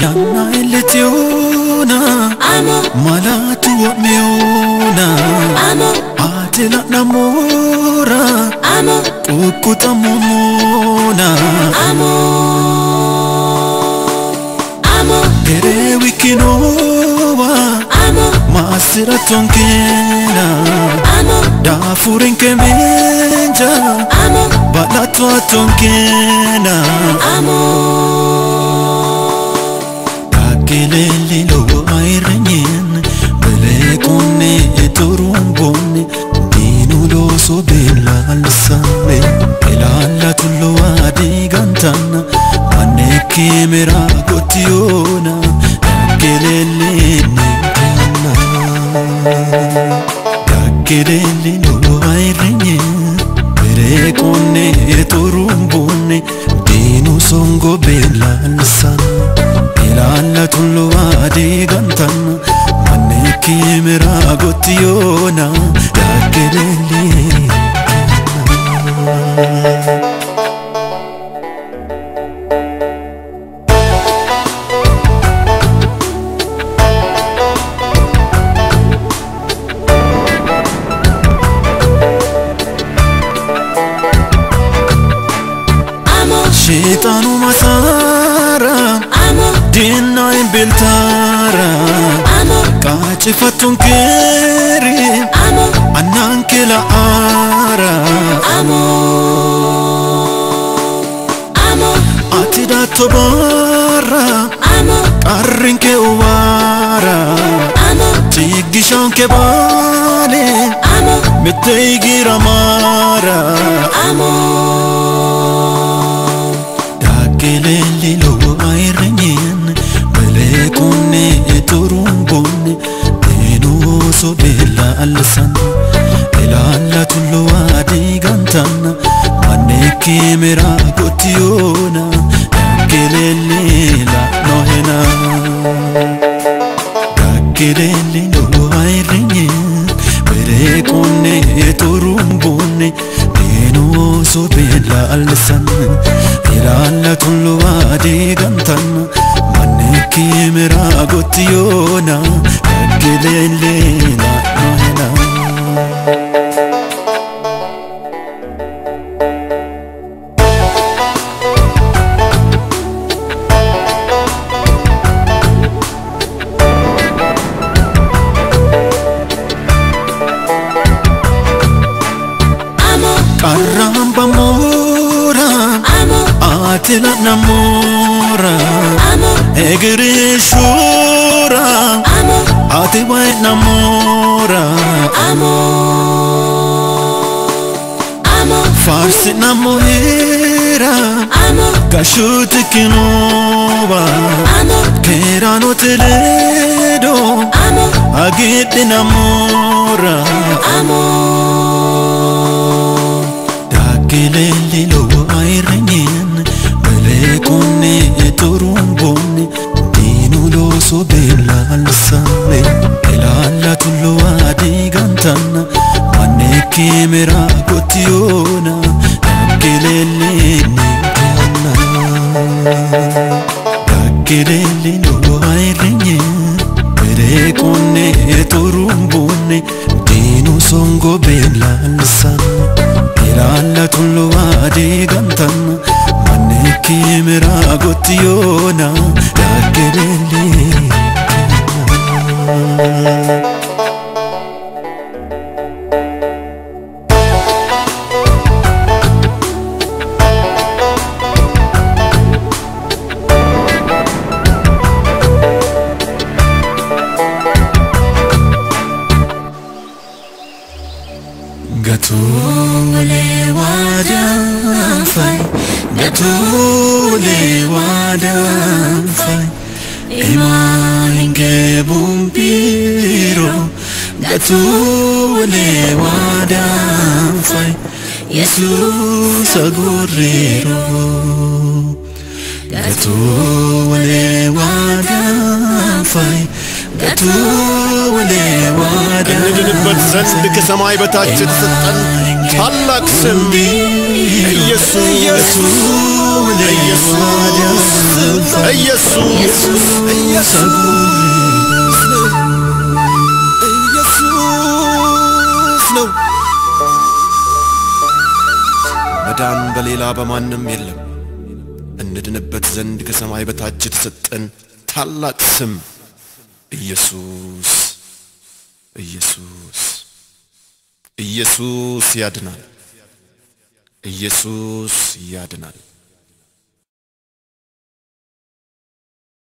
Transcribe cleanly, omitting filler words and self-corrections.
Yana eletiona malatu meona atela namora kukuta momona ere wikinowa masira tonkena dafurin kemenja balatu tonkena Kelele lo airenyen belekone eturumbone dinu lo so bella alsame elalla tullo adigantana maneke mera gotiona kelele nintana kelele lo airenyen belekone eturumbone dinu songo bella alsame Lalla tullo adigantan maneki mera gotiona dakelele Shaitanu masara Dina biltara Kachi fatun keri Ananke la ara Atida tobara Arrinke uwara Tigishan ke bale Mitegi ramara Dakelele lo airenyen belekone eturumbone denu so bella alsan elalla tullo adigantana maneke mera gotiona dakelele la nohena dakelele lo airenyen belekone eturumbone denu so bella alsan elalla tullo adigantana maneke mera gotiona dakelele la nohena Karamba mora atela namora egre shura ate wa namora farsi namohera kashut kinova kerano teledo agit namora Dakelele lo airenyen belekone eturumbone dinu lo so bella alsame elalla tullo adigantana maneke mera gotiona dakelele nintana dakelele lo airenyen belekone eturumbone dinu songo bella alsame Lalla tullo adigantana maneke mera gotiona dakelele Gatule wadam fai Gatule wadam fai Ima hinge bumpiro Gatule wadam fai Jesus agurrero Gatule wadam fai Gatule wadam ዘንድ ከሰማይ በታች የተሰጠን ታላቅ ስም ኢየሱስ ነው። መዳን በሌላ በማንም የለም እንድንበት ዘንድ ከሰማይ በታች የተሰጠን ታላቅ ስም ኢየሱስ ኢየሱስ ያድናል። ኢየሱስ ያድናል።